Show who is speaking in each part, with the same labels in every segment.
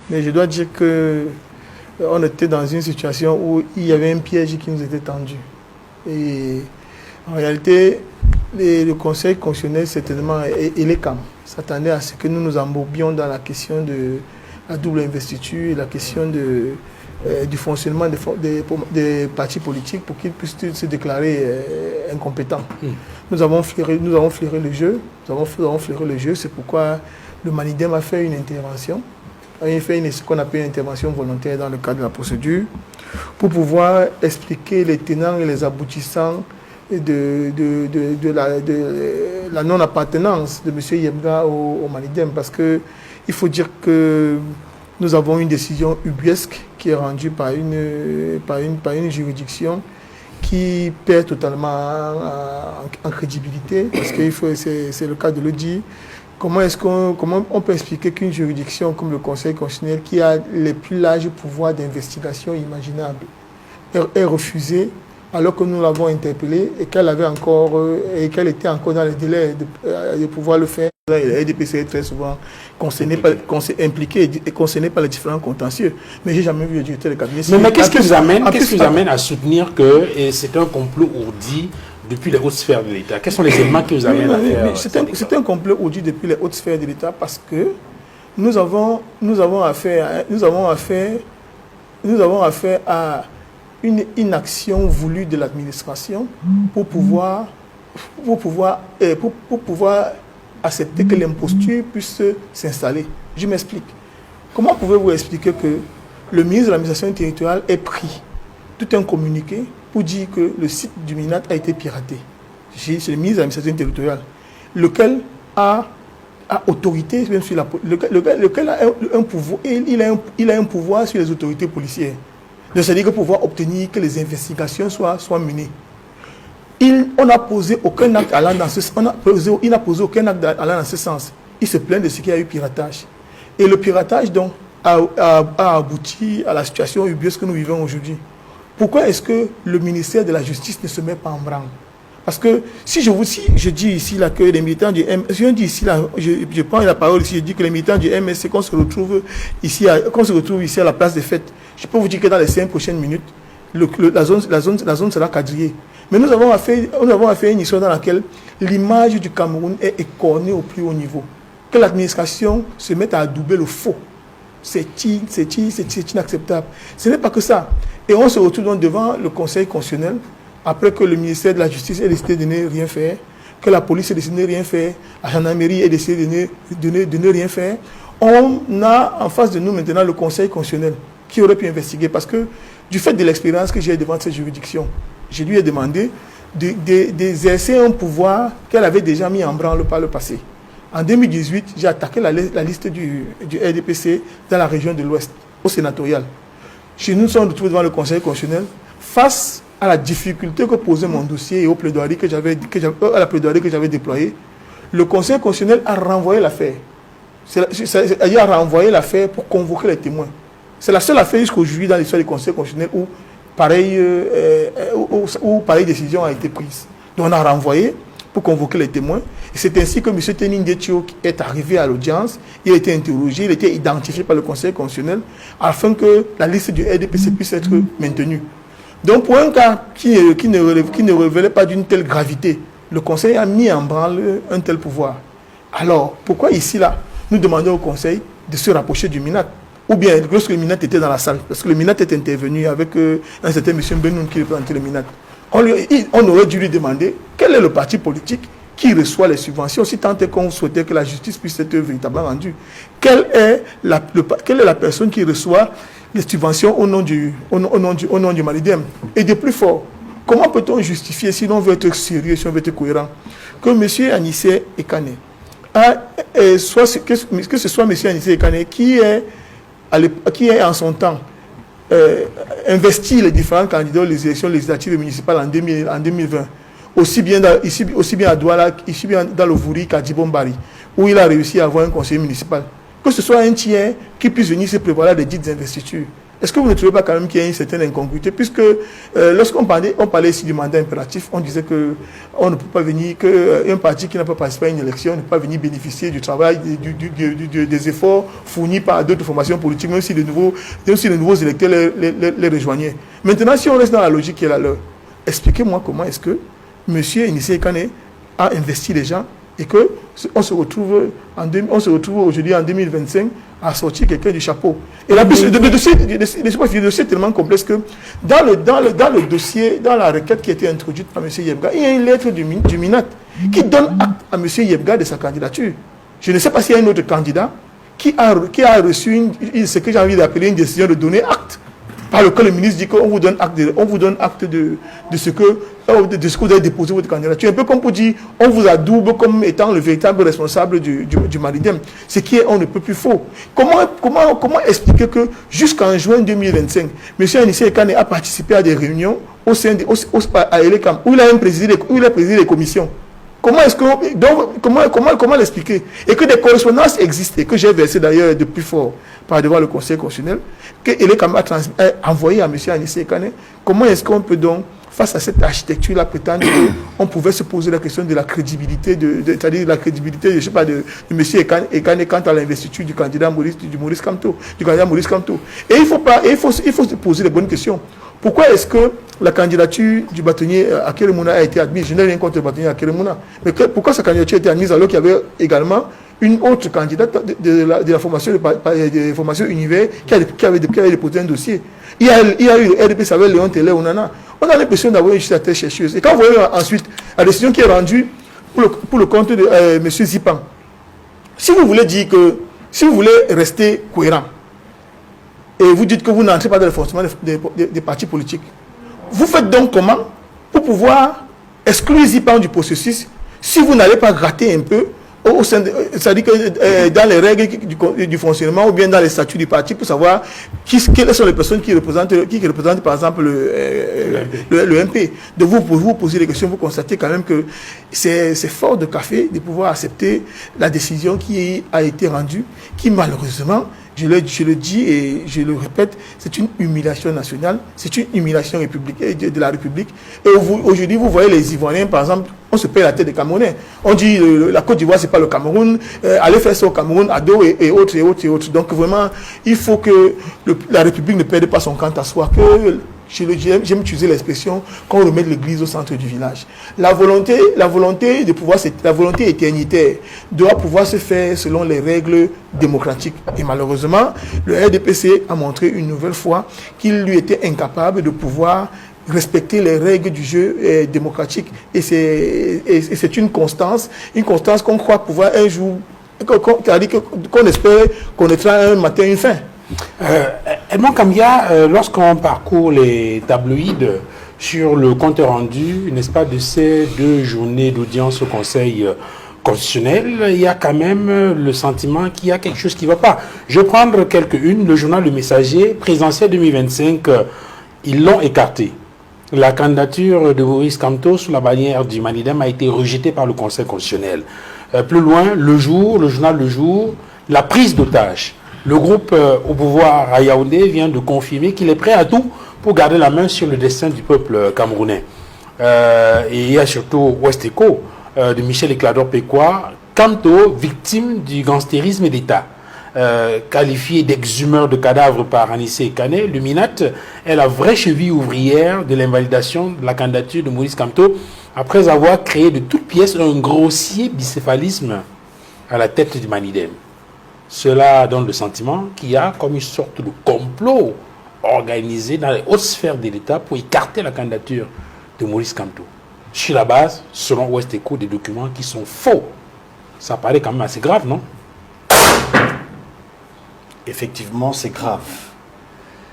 Speaker 1: Mais je dois dire que on était dans une situation où il y avait un piège qui nous était tendu. Et en réalité, le Conseil constitutionnel, certainement, il est calme. S'attendait à ce que nous nous embourbions dans la question de la double investiture et la question du fonctionnement des partis politiques pour qu'ils puissent se déclarer incompétents. Nous avons flairé le jeu. C'est pourquoi le Manidem a fait une intervention. Il a fait ce qu'on appelle une intervention volontaire dans le cadre de la procédure pour pouvoir expliquer les tenants et les aboutissants de la non-appartenance de M. Yebga au Manidem. Parce qu'il faut dire que nous avons une décision ubuesque qui est rendue par une juridiction qui perd totalement en crédibilité, parce que c'est le cas de le dire. Comment on peut expliquer qu'une juridiction comme le Conseil constitutionnel, qui a les plus larges pouvoirs d'investigation imaginables, est refusée alors que nous l'avons interpellée et qu'elle était encore dans les délais de pouvoir le faire. La RDPC est très souvent impliquée et concernée par les différents contentieux. Mais je n'ai jamais vu le directeur de cabinet.
Speaker 2: Mais qu'est-ce qui vous amène à soutenir que c'est un complot ourdi depuis les hautes sphères de l'État? Quels sont les éléments qui vous amènent à faire
Speaker 1: c'est un complot ourdi depuis les hautes sphères de l'État parce que nous avons affaire à une inaction voulue de l'administration pour pouvoir accepter que l'imposture puisse s'installer. Je m'explique. Comment pouvez-vous expliquer que le ministre de l'administration territoriale ait pris tout un communiqué pour dire que le site du MINAT a été piraté? C'est le ministre de l'administration territoriale, lequel a autorité, même sur lequel a un pouvoir, il a un pouvoir sur les autorités policières. C'est-à-dire que pouvoir obtenir que les investigations soient menées. On n'a posé aucun acte allant dans ce sens. Il n'a posé aucun acte allant dans ce sens. Il se plaint de ce qu'il y a eu piratage. Et le piratage, donc, a abouti à la situation ubuesque que nous vivons aujourd'hui. Pourquoi est-ce que le ministère de la Justice ne se met pas en branle? Parce que si je dis ici là, que les militants du MSC, je prends la parole ici, je dis que les militants du MSC, qu'on se retrouve ici à la place des fêtes, je peux vous dire que dans les 5 prochaines minutes, la zone sera quadrillée. Mais nous avons affaire une histoire dans laquelle l'image du Cameroun est écornée au plus haut niveau. Que l'administration se mette à adouber le faux. C'est inacceptable. Ce n'est pas que ça. Et on se retrouve donc devant le Conseil constitutionnel, après que le ministère de la Justice ait décidé de ne rien faire, que la police ait décidé de ne rien faire, la gendarmerie ait décidé de ne rien faire. On a en face de nous maintenant le Conseil constitutionnel qui aurait pu investiguer, parce que du fait de l'expérience que j'ai devant cette juridiction, je lui ai demandé d'exercer un pouvoir qu'elle avait déjà mis en branle par le passé. En 2018, j'ai attaqué la liste du RDPC dans la région de l'Ouest, au sénatorial. Chez nous, nous sommes retrouvés devant le Conseil constitutionnel face à la difficulté que posait mon dossier et à la plaidoirie que j'avais déployée. Le Conseil constitutionnel a renvoyé l'affaire. Il a renvoyé l'affaire pour convoquer les témoins. C'est la seule affaire jusqu'aujourd'hui dans l'histoire du Conseil constitutionnel où pareille décision a été prise. Donc on a renvoyé pour convoquer les témoins. Et c'est ainsi que M. Tening Detio est arrivé à l'audience. Il a été interrogé, il a été identifié par le Conseil constitutionnel afin que la liste du RDPC puisse être maintenue. Donc pour un cas qui ne révélait pas d'une telle gravité, le Conseil a mis en branle un tel pouvoir. Alors pourquoi ici, là, nous demandons au Conseil de se rapprocher du MINAT? Ou bien lorsque le MINAT était dans la salle, parce que le MINAT est intervenu avec un certain M. Benoun qui représentait le MINAT. On aurait dû lui demander quel est le parti politique qui reçoit les subventions, si tant est qu'on souhaitait que la justice puisse être véritablement rendue. Quelle est la personne qui reçoit les subventions au nom du Manidem? Et de plus fort, comment peut-on justifier, si l'on veut être sérieux, si on veut être cohérent, que M. Anissé Ekane, que ce soit M. Anissé Ekane qui est en son temps investi les différents candidats aux élections législatives et municipales en 2020, aussi bien à Douala, aussi bien dans le Vouri qu'à Djibombari, où il a réussi à avoir un conseiller municipal. Que ce soit un tiers qui puisse venir se préparer des dites investitures. Est-ce que vous ne trouvez pas quand même qu'il y a une certaine incongruité? Puisque lorsqu'on parlait ici du mandat impératif, on disait qu'on ne peut pas venir, qu'un parti qui n'a pas participé à une élection ne peut pas venir bénéficier du travail, des efforts fournis par d'autres formations politiques, même si les nouveaux électeurs les rejoignaient. Maintenant, si on reste dans la logique qui est la leur, expliquez-moi comment est-ce que M. Inissé Kane a investi les gens et qu'on se retrouve aujourd'hui en 2025 à sortir quelqu'un du chapeau. Et la plus, le dossier est tellement complexe que dans le dossier, dans la requête qui a été introduite par M. Yebga, il y a une lettre du MINAT qui donne acte à M. Yebga de sa candidature. Je ne sais pas s'il y a un autre candidat qui a reçu ce que j'ai envie d'appeler une décision de donner acte, par lequel le ministre dit qu'on vous donne acte de ce que vous avez déposé votre candidature. Un peu comme pour dire, on vous adoube comme étant le véritable responsable du Malidem. Ce qui est, on ne peut plus faux. Comment expliquer que jusqu'en juin 2025, M. Anissé Kane a participé à des réunions au sein à Elekam, où il a présidé les commissions? Comment l'expliquer? Et que des correspondances existent, et que j'ai versé d'ailleurs de plus fort par devant le Conseil constitutionnel, que Elekam a envoyé à M. Anissé Kane. Comment est-ce qu'on peut donc, face à cette architecture-là, prétendre qu'on pouvait se poser la question de la crédibilité, c'est-à-dire la crédibilité, je sais pas, de M. Ekane quant à l'investiture du candidat Maurice Kamto. Et il faut se poser les bonnes questions. Pourquoi est-ce que la candidature du bâtonnier Akeremouna a été admise? Je n'ai rien contre le bâtonnier Akeremouna. Mais pourquoi sa candidature a été admise alors qu'il y avait également une autre candidate de la formation univers qui avait déposé un dossier? Il y a eu le RDP, ça avait Léon Télé Onana. On a l'impression d'avoir une tête chercheuse. Et quand vous voyez ensuite la décision qui est rendue pour le compte de M. Zipan, si vous voulez rester cohérent, et vous dites que vous n'entrez pas dans le fonctionnement des partis politiques, vous faites donc comment pour pouvoir exclure Zipan du processus si vous n'allez pas gratter un peu au sein c'est-à-dire que dans les règles du fonctionnement ou bien dans les statuts du parti pour savoir quelles sont les personnes qui représentent par exemple le MP. De vous poser des questions, vous constatez quand même que c'est fort de café de pouvoir accepter la décision qui a été rendue, qui malheureusement, je le dis et je le répète, c'est une humiliation nationale, c'est une humiliation de la République. Et aujourd'hui, vous voyez les Ivoiriens, par exemple, on se paye la tête des Camerounais. On dit la Côte d'Ivoire, c'est pas le Cameroun, allez faire ça au Cameroun, à dos et autres. Donc vraiment, il faut que la République ne perde pas son quant à soi, que j'aime utiliser l'expression qu'on remette l'église au centre du village. La volonté de pouvoir, la volonté éternitaire doit pouvoir se faire selon les règles démocratiques. Et malheureusement, le RDPC a montré une nouvelle fois qu'il lui était incapable de pouvoir respecter les règles du jeu démocratique. Et c'est une constance qu'on croit pouvoir un jour, qu'on espère connaîtra un matin une fin.
Speaker 2: Edmond Kambia, lorsqu'on parcourt les tabloïds sur le compte rendu, n'est-ce pas, de ces 2 journées d'audience au Conseil constitutionnel, il y a quand même le sentiment qu'il y a quelque chose qui ne va pas. Je vais prendre quelques-unes. Le journal Le Messager, présidentiel 2025, ils l'ont écarté. La candidature de Maurice Kamto sous la bannière du Malidem a été rejetée par le Conseil constitutionnel. Plus loin, le journal Le Jour, la prise d'otage. Le groupe au pouvoir à Yaoundé vient de confirmer qu'il est prêt à tout pour garder la main sur le destin du peuple camerounais. Et il y a surtout Ouest Echo de Michel Eclador-Péquois, Kamto, victime du gangstérisme d'État. Qualifié d'exhumeur de cadavres par Anissé Kane, le MINAT est la vraie cheville ouvrière de l'invalidation de la candidature de Maurice Kamto après avoir créé de toutes pièces un grossier bicéphalisme à la tête du Malidem. Cela donne le sentiment qu'il y a comme une sorte de complot organisé dans les hautes sphères de l'État pour écarter la candidature de Maurice Kamto. Sur la base, selon Ouest Echo, des documents qui sont faux. Ça paraît quand même assez grave, non?
Speaker 3: Effectivement, c'est grave.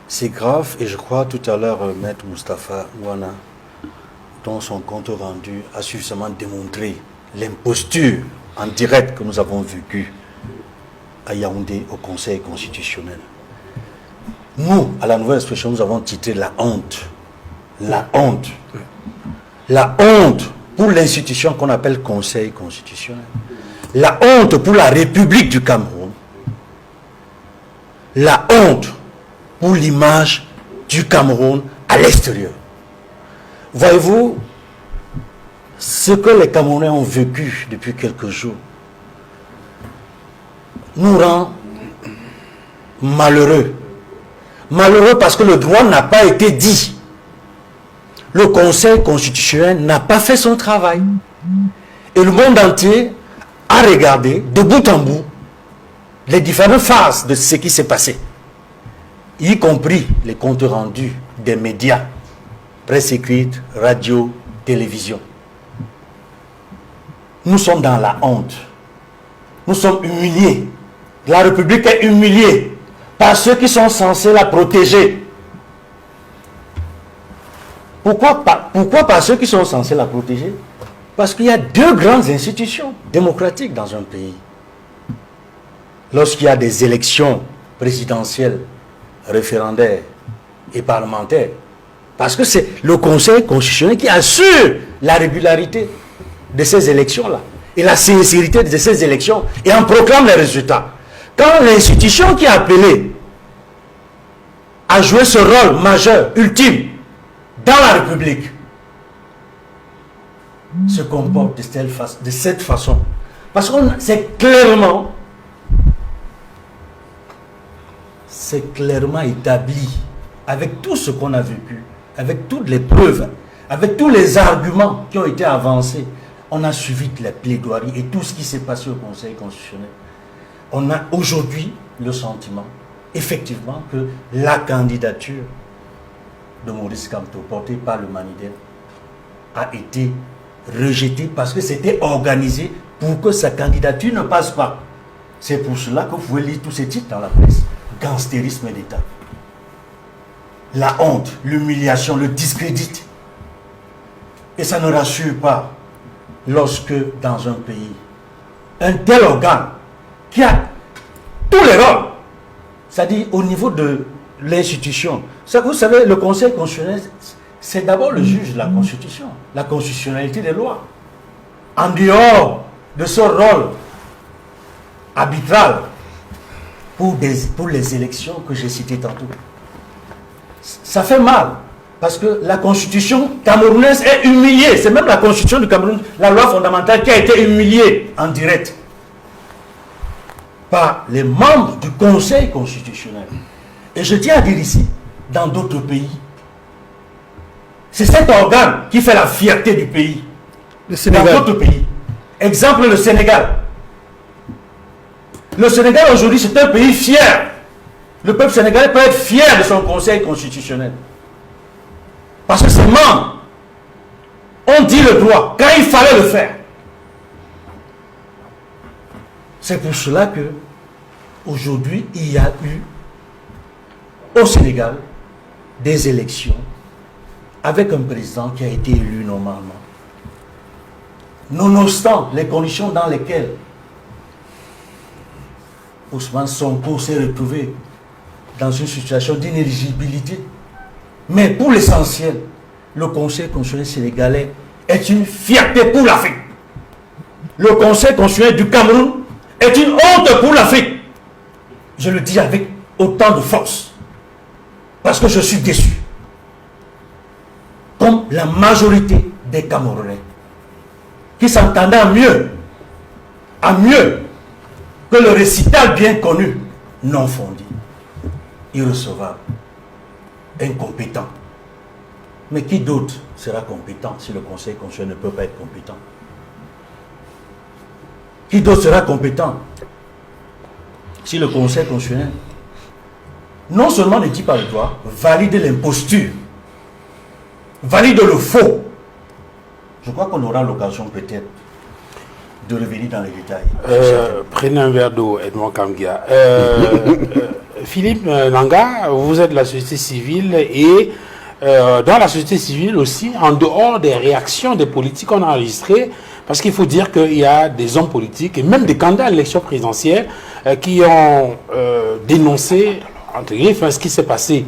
Speaker 3: C'est grave et je crois tout à l'heure, Maître Moustapha Ouana, dans son compte rendu, a suffisamment démontré l'imposture en direct que nous avons vécue à Yaoundé au Conseil constitutionnel. Nous, à la Nouvelle Expression, nous avons titré la honte. La honte. La honte pour l'institution qu'on appelle Conseil constitutionnel. La honte pour la République du Cameroun. La honte pour l'image du Cameroun à l'extérieur. Voyez-vous, ce que les Camerounais ont vécu depuis quelques jours nous rend malheureux. Malheureux parce que le droit n'a pas été dit. Le Conseil constitutionnel n'a pas fait son travail. Et le monde entier a regardé de bout en bout les différentes phases de ce qui s'est passé, y compris les comptes rendus des médias, presse écrite, radio, télévision. Nous sommes dans la honte. Nous sommes humiliés. La République est humiliée par ceux qui sont censés la protéger. Pourquoi par ceux qui sont censés la protéger? Parce qu'il y a deux grandes institutions démocratiques dans un pays. Lorsqu'il y a des élections présidentielles, référendaires et parlementaires, parce que c'est le Conseil constitutionnel qui assure la régularité de ces élections-là et la sincérité de ces élections et en proclame les résultats. Quand l'institution qui est appelée à jouer ce rôle majeur, ultime, dans la République, se comporte de cette façon, parce que c'est clairement établi, avec tout ce qu'on a vécu, avec toutes les preuves, avec tous les arguments qui ont été avancés, on a suivi les plaidoiries et tout ce qui s'est passé au Conseil constitutionnel. On a aujourd'hui le sentiment, effectivement, que la candidature de Maurice Kamto, portée par le Manidem, a été rejetée parce que c'était organisé pour que sa candidature ne passe pas. C'est pour cela que vous pouvez lire tous ces titres dans la presse. Gangstérisme d'État. La honte, l'humiliation, le discrédit. Et ça ne rassure pas lorsque dans un pays, un tel organe qui a tous les rôles, c'est-à-dire au niveau de l'institution. Vous savez, le Conseil constitutionnel, c'est d'abord le juge de la Constitution, la constitutionnalité des lois. En dehors de ce rôle arbitral pour les élections que j'ai citées tantôt. Ça fait mal, parce que la Constitution camerounaise est humiliée. C'est même la Constitution du Cameroun, la loi fondamentale, qui a été humiliée en direct par les membres du Conseil constitutionnel. Et je tiens à dire ici, dans d'autres pays, c'est cet organe qui fait la fierté du pays.
Speaker 1: Le Sénégal.
Speaker 3: Dans d'autres pays. Exemple, le Sénégal. Le Sénégal aujourd'hui, c'est un pays fier. Le peuple sénégalais peut être fier de son Conseil constitutionnel. Parce que ses membres ont dit le droit quand il fallait le faire. C'est pour cela que aujourd'hui, il y a eu au Sénégal des élections avec un président qui a été élu normalement. Nonobstant les conditions dans lesquelles Ousmane Sonko s'est retrouvé dans une situation d'inéligibilité. Mais pour l'essentiel, le Conseil constitutionnel sénégalais est une fierté pour l'Afrique. Le Conseil constitutionnel du Cameroun est une honte pour l'Afrique. Je le dis avec autant de force. Parce que je suis déçu. Comme la majorité des Camerounais qui s'entendaient à mieux que le récital bien connu, non fondé, irrecevable, incompétent. Mais qui d'autre sera compétent si le Conseil constitutionnel ne peut pas être compétent? Qui d'autre sera compétent si le Conseil constitutionnel non seulement ne dit pas le droit, valide l'imposture, valide le faux? Je crois qu'on aura l'occasion peut-être de revenir dans les détails.
Speaker 2: Prenez un verre d'eau, Edmond Kamgia. Philippe Nanga, vous êtes de la société civile et dans la société civile aussi, en dehors des réactions des politiques qu'on a enregistrées, parce qu'il faut dire qu'il y a des hommes politiques et même des candidats à l'élection présidentielle qui ont dénoncé, entre griffes, ce qui s'est passé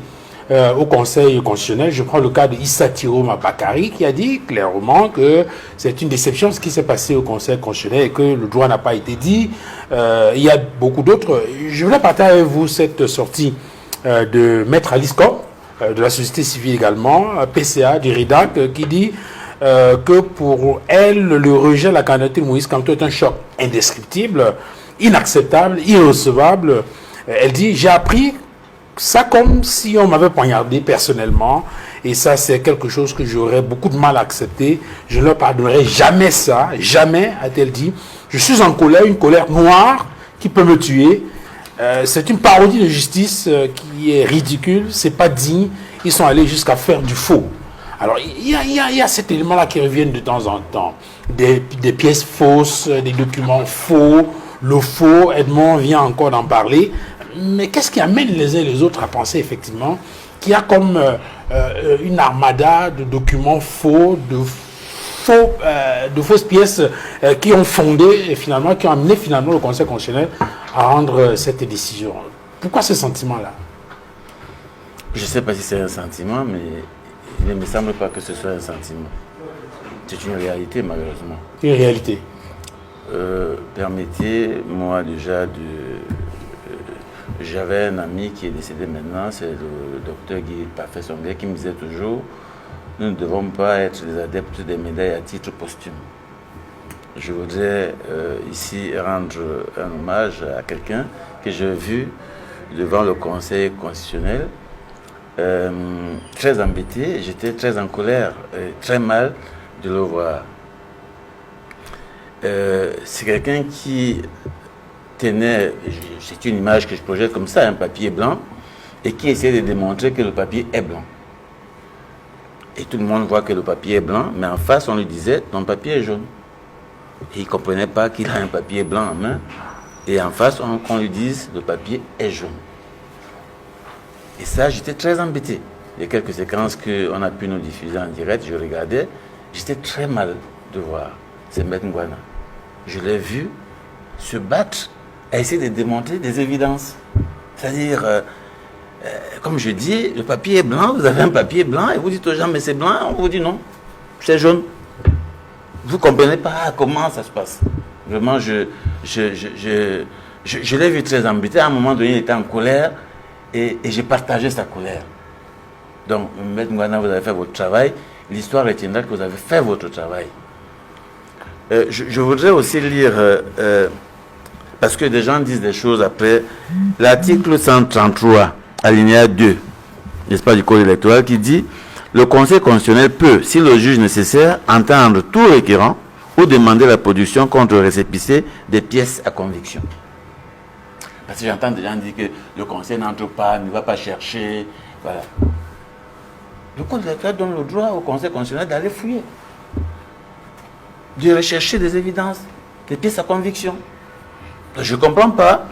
Speaker 2: au Conseil constitutionnel. Je prends le cas de Issa Tiroma Bakari qui a dit clairement que c'est une déception ce qui s'est passé au Conseil constitutionnel et que le droit n'a pas été dit. Il y a beaucoup d'autres. Je voulais partager avec vous cette sortie de Maître Alice Cobb, de la société civile également, PCA, du RIDAC, qui dit que pour elle, le rejet de la candidature de Moïse Kamto est un choc indescriptible, inacceptable, irrecevable. Elle dit, j'ai appris ça comme si on m'avait poignardé personnellement, et ça c'est quelque chose que j'aurais beaucoup de mal à accepter. Je ne leur pardonnerai jamais ça, jamais, a-t-elle dit. Je suis en colère, une colère noire qui peut me tuer. C'est une parodie de justice qui est ridicule, c'est pas digne. Ils sont allés jusqu'à faire du faux. Alors il y a cet élément-là qui revient de temps en temps. Des pièces fausses, des documents faux, le faux, Edmond vient encore d'en parler. Mais qu'est-ce qui amène les uns et les autres à penser effectivement qu'il y a comme une armada de documents faux, de fausses pièces qui ont fondé et finalement, qui ont amené finalement le Conseil constitutionnel à rendre cette décision. Pourquoi ce sentiment-là?
Speaker 4: Je ne sais pas si c'est un sentiment, mais il ne me semble pas que ce soit un sentiment. C'est une réalité, malheureusement.
Speaker 2: Une réalité.
Speaker 4: Permettez-moi déjà de... J'avais un ami qui est décédé maintenant, c'est le docteur Guy Parfait-Songuet, qui me disait toujours, nous ne devons pas être les adeptes des médailles à titre posthume. Je voudrais ici rendre un hommage à quelqu'un que j'ai vu devant le Conseil constitutionnel, très embêté, j'étais très en colère, très mal de le voir. C'est quelqu'un qui tenait, c'est une image que je projette comme ça, un papier blanc, et qui essayait de démontrer que le papier est blanc. Et tout le monde voit que le papier est blanc, mais en face, on lui disait, ton papier est jaune. Et il ne comprenait pas qu'il a un papier blanc en main, et en face, on lui dise, le papier est jaune. Et ça, j'étais très embêté. Il y a quelques séquences qu'on a pu nous diffuser en direct, je regardais, j'étais très mal de voir. C'est Maître Ngouana. Je l'ai vu se battre à essayer de démontrer des évidences. C'est-à-dire, comme je dis, le papier est blanc, vous avez un papier blanc, et vous dites aux gens, mais c'est blanc, on vous dit non, c'est jaune. Vous ne comprenez pas comment ça se passe. Vraiment, je l'ai vu très embêté. À un moment donné, il était en colère, et j'ai partagé sa colère. Donc, Maître Ngouana, vous avez fait votre travail, l'histoire retiendra que vous avez fait votre travail. Je voudrais aussi lire... parce que des gens disent des choses après. L'article 133, alinéa 2, n'est-ce pas, du Code électoral, qui dit « Le Conseil constitutionnel peut, si le juge nécessaire, entendre tout requérant ou demander la production contre récépissé des pièces à conviction. » Parce que j'entends des gens dire que le Conseil n'entre pas, ne va pas chercher. Voilà. Le Code électoral donne le droit au Conseil constitutionnel d'aller fouiller, de rechercher des évidences, des pièces à conviction. Je ne comprends pas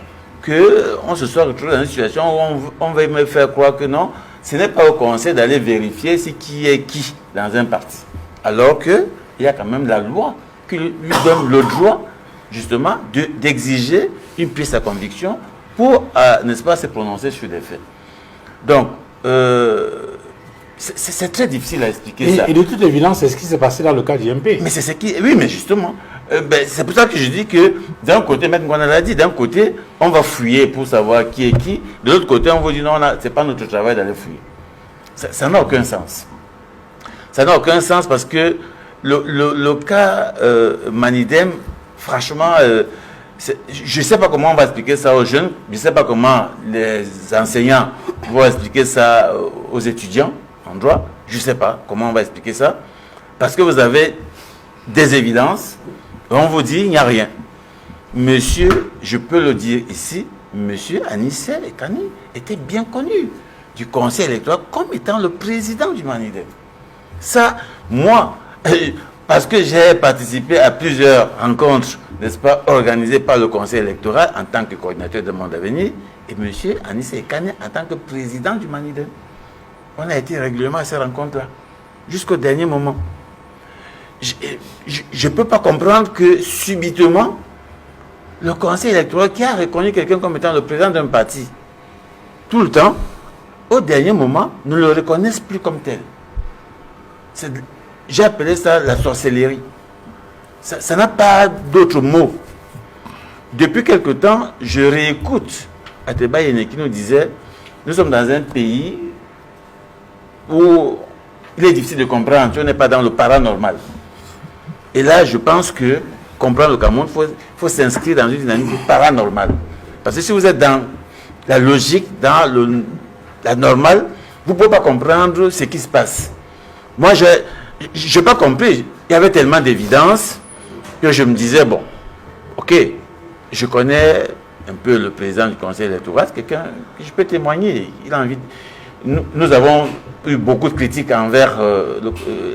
Speaker 4: qu'on se soit retrouvé dans une situation où on va me faire croire que non, ce n'est pas au Conseil d'aller vérifier qui est qui dans un parti. Alors qu'il y a quand même la loi qui lui donne le droit, justement, d'exiger une pièce à conviction pour, n'est-ce pas, se prononcer sur des faits. Donc, c'est très difficile à expliquer ça.
Speaker 2: Et de toute évidence, c'est ce qui s'est passé dans le cas du MP.
Speaker 4: Mais c'est ce qui... Oui, mais justement... c'est pour ça que je dis que d'un côté, Maître Ngouana l'a dit, d'un côté, on va fouiller pour savoir qui est qui. De l'autre côté, on vous dit non, ce n'est pas notre travail d'aller fouiller. Ça n'a aucun sens. Ça n'a aucun sens parce que le cas Manidem, franchement, je ne sais pas comment on va expliquer ça aux jeunes, je ne sais pas comment les enseignants vont expliquer ça aux étudiants en droit. Je ne sais pas comment on va expliquer ça. Parce que vous avez des évidences. On vous dit, il n'y a rien. Monsieur, je peux le dire ici, monsieur Anissé Ekani était bien connu du Conseil électoral comme étant le président du Manidem. Ça, moi, parce que j'ai participé à plusieurs rencontres, n'est-ce pas, organisées par le Conseil électoral en tant que coordinateur de Monde Avenir, et monsieur Anissé Ekani en tant que président du Manidem. On a été régulièrement à ces rencontres-là, jusqu'au dernier moment. Je ne peux pas comprendre que subitement, le Conseil électoral qui a reconnu quelqu'un comme étant le président d'un parti, tout le temps, au dernier moment, ne le reconnaissent plus comme tel. J'ai appelé ça la sorcellerie. Ça n'a pas d'autre mot. Depuis quelque temps, je réécoute Ateba Yene qui nous disait nous sommes dans un pays où il est difficile de comprendre, on n'est pas dans le paranormal. Et là, je pense que comprendre le Cameroun, il faut s'inscrire dans une dynamique paranormale. Parce que si vous êtes dans la logique, dans la normale, vous ne pouvez pas comprendre ce qui se passe. Moi, je n'ai pas compris. Il y avait tellement d'évidence que je me disais, bon, ok, je connais un peu le président du conseil électoral, c'est quelqu'un que je peux témoigner. Il a envie nous avons eu beaucoup de critiques envers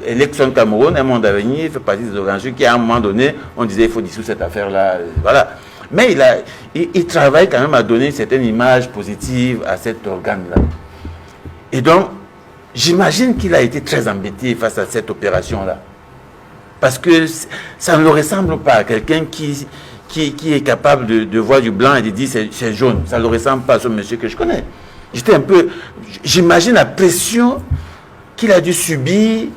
Speaker 4: l'élection Cameroun, un monde à venir, il fait partie des organisations qui, à un moment donné, on disait qu'il faut dissoudre cette affaire-là. Voilà. Mais il travaille quand même à donner une certaine image positive à cet organe-là. Et donc, j'imagine qu'il a été très embêté face à cette opération-là. Parce que ça ne le ressemble pas à quelqu'un qui est capable de voir du blanc et de dire c'est jaune. Ça ne le ressemble pas à ce monsieur que je connais. J'imagine la pression qu'il a dû subir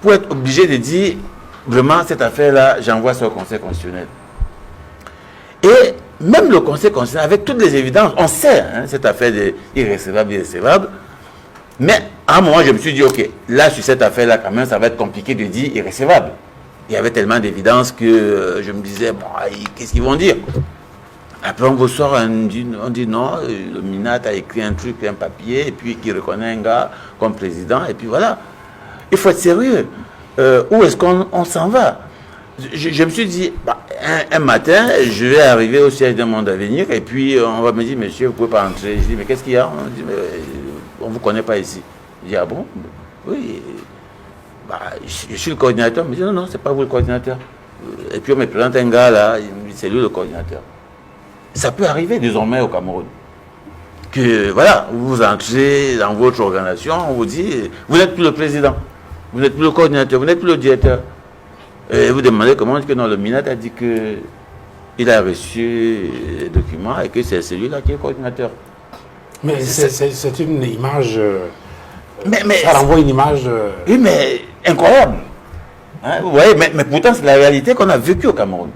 Speaker 4: pour être obligé de dire, vraiment, cette affaire-là, j'envoie ça au Conseil constitutionnel. Et même le Conseil constitutionnel, avec toutes les évidences, on sait, hein, cette affaire irrécevable, mais à un moment, je me suis dit, ok, là, sur cette affaire-là, quand même, ça va être compliqué de dire irrécevable. Il y avait tellement d'évidence que je me disais, bon, qu'est-ce qu'ils vont dire? Après, on vous sort, on dit non, le Minat a écrit un truc, un papier, et puis qui reconnaît un gars comme président, et puis voilà. Il faut être sérieux. Où est-ce qu'on s'en va? Je me suis dit, bah, un matin, je vais arriver au siège d'un monde à venir, et puis on va me dire, monsieur, vous ne pouvez pas entrer. Je dis, mais qu'est-ce qu'il y a? On dit, mais on ne vous connaît pas ici. Je dis, ah bon? Oui. Bah, je suis le coordinateur. Il me dit, non, c'est pas vous le coordinateur. Et puis on me présente un gars là, il me dit, c'est lui le coordinateur. Ça peut arriver désormais au Cameroun. Que voilà, vous entrez dans votre organisation, on vous dit, vous n'êtes plus le président, vous n'êtes plus le coordinateur, vous n'êtes plus le directeur. Et vous demandez comment, que non, le Minat a dit qu'il a reçu les documents et que c'est celui-là qui est coordinateur.
Speaker 2: Mais c'est une image.
Speaker 4: Mais
Speaker 2: ça renvoie une image.
Speaker 4: Oui, mais incroyable. Hein, vous voyez, mais pourtant, c'est la réalité qu'on a vécue au Cameroun.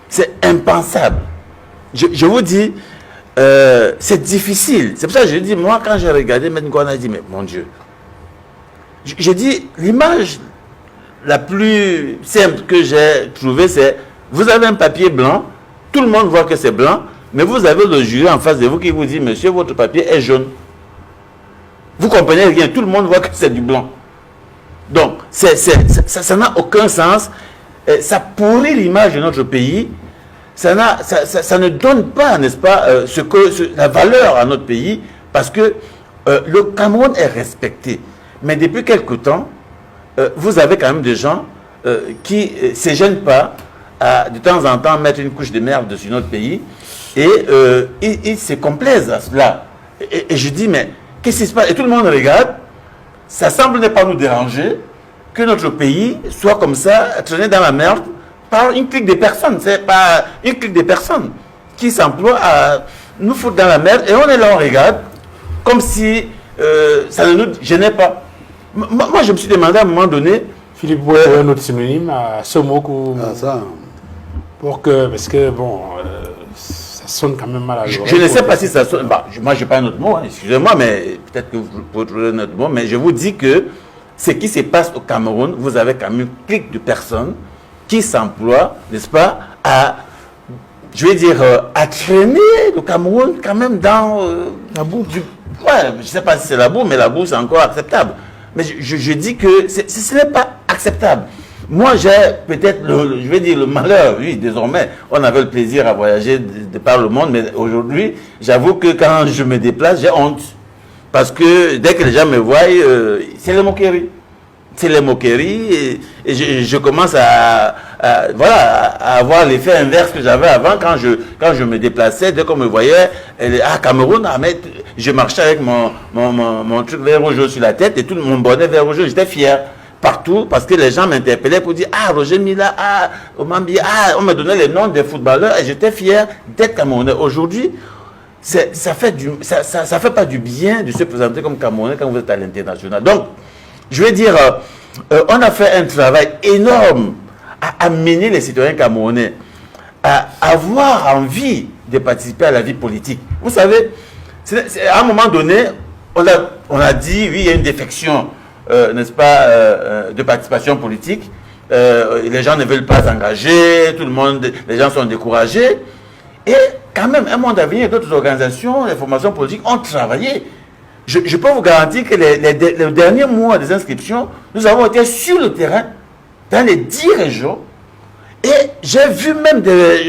Speaker 4: C'est impensable. Je vous dis, c'est difficile. C'est pour ça que je dis, moi, quand j'ai regardé, M. Ngouana a dit, mais mon Dieu. Je dis, l'image la plus simple que j'ai trouvée, c'est, vous avez un papier blanc, tout le monde voit que c'est blanc, mais vous avez le jury en face de vous qui vous dit, monsieur, votre papier est jaune. Vous comprenez rien, tout le monde voit que c'est du blanc. Donc, ça n'a aucun sens. Ça pourrit l'image de notre pays. Ça ne donne pas, n'est-ce pas, la valeur à notre pays, parce que le Cameroun est respecté. Mais depuis quelque temps, vous avez quand même des gens qui ne se gênent pas à, de temps en temps, mettre une couche de merde dessus notre pays, et ils se complaisent à cela. Et je dis, mais qu'est-ce qui se passe? Et tout le monde regarde, ça semble ne pas nous déranger que notre pays soit comme ça, traîné dans la merde, par une clique de personnes. C'est pas une clique de personnes qui s'emploient à nous foutre dans la merde, et on est là, on regarde, comme si ça ne nous gênait pas. Moi, je me suis demandé à un moment donné...
Speaker 2: Philippe, vous avez un autre synonyme à ce mot
Speaker 3: ça.
Speaker 2: Pour que, parce que, bon, ça sonne quand même mal à l'oreille.
Speaker 4: Je ne sais pas si ça sonne... Bah, moi, je n'ai pas un autre mot, hein, excusez-moi, mais peut-être que vous pouvez trouver un autre mot, mais je vous dis que ce qui se passe au Cameroun, vous avez quand même une clique de personnes qui s'emploient, n'est-ce pas, à, je vais dire, à traîner le Cameroun quand même dans
Speaker 1: la boue.
Speaker 4: Ouais, je ne sais pas si c'est la boue, mais la boue, c'est encore acceptable. Mais je dis que ce n'est pas acceptable. Moi, j'ai peut-être, je vais dire, le malheur, oui, désormais, on avait le plaisir à voyager de par le monde, mais aujourd'hui, j'avoue que quand je me déplace, j'ai honte. Parce que dès que les gens me voient, c'est les moqueries. C'est les moqueries, et je commence à avoir l'effet inverse que j'avais avant quand je me déplaçais. Dès qu'on me voyait, Cameroun, je marchais avec mon truc vert rouge sur la tête et tout mon bonnet vert rouge, j'étais fier partout parce que les gens m'interpellaient pour dire Roger Mila, Omambi, on me donnait les noms des footballeurs et j'étais fier d'être Camerounais. Aujourd'hui, ça fait pas du bien de se présenter comme Camerounais quand vous êtes à l'international. Donc, je vais dire, on a fait un travail énorme à amener les citoyens camerounais à avoir envie de participer à la vie politique. Vous savez, À un moment donné, on a dit, oui, il y a une défection, n'est-ce pas, de participation politique. Les gens ne veulent pas s'engager, les gens sont découragés. Et quand même, Un Monde à Venir et d'autres organisations, les formations politiques ont travaillé. Je peux vous garantir que les derniers mois des inscriptions, nous avons été sur le terrain, dans les 10 régions. Et j'ai vu même,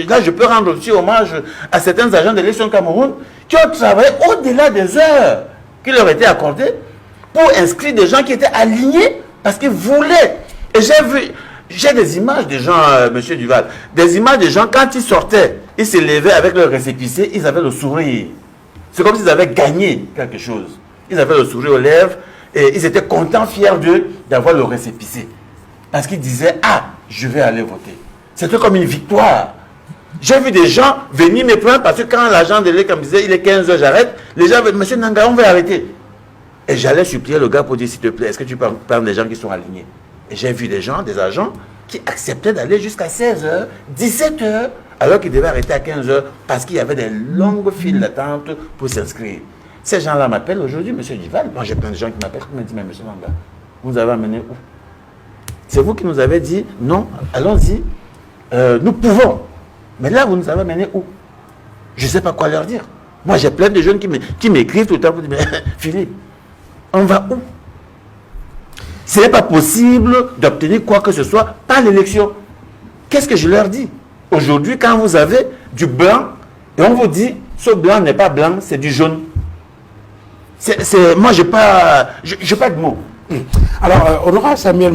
Speaker 4: là je peux rendre aussi hommage à certains agents de l'élection Cameroun qui ont travaillé au-delà des heures qui leur étaient accordées pour inscrire des gens qui étaient alignés parce qu'ils voulaient. Et j'ai des images des gens, monsieur Duval, des images des gens quand ils sortaient, ils se levaient avec leur récépissé, ils avaient le sourire. C'est comme s'ils avaient gagné quelque chose. Ils avaient le sourire aux lèvres et ils étaient contents, fiers d'avoir le récépissé. Parce qu'ils disaient, ah, je vais aller voter. C'était comme une victoire. J'ai vu des gens venir me plaindre parce que quand l'agent de l'État me disait, il est 15h, j'arrête, les gens disaient, monsieur Nanga, on va arrêter. Et j'allais supplier le gars pour dire, s'il te plaît, est-ce que tu peux prendre des gens qui sont alignés? Et j'ai vu des agents qui acceptaient d'aller jusqu'à 16h, 17h, alors qu'ils devaient arrêter à 15h parce qu'il y avait des longues files d'attente pour s'inscrire. Ces gens-là m'appellent aujourd'hui, monsieur Duval. Moi, j'ai plein de gens qui m'appellent, qui me disent, mais monsieur Nanga, vous nous avez amené où? C'est vous qui nous avez dit, non, allons-y, nous pouvons. Mais là, vous nous avez amené où? Je ne sais pas quoi leur dire. Moi, j'ai plein de jeunes qui m'écrivent tout le temps pour dire, mais Philippe, on va où? Ce n'est pas possible d'obtenir quoi que ce soit par l'élection. Qu'est-ce que je leur dis? Aujourd'hui, quand vous avez du blanc, et on vous dit, ce blanc n'est pas blanc, c'est du jaune. Moi, je n'ai pas de mots.
Speaker 2: Alors, Honorable Samuel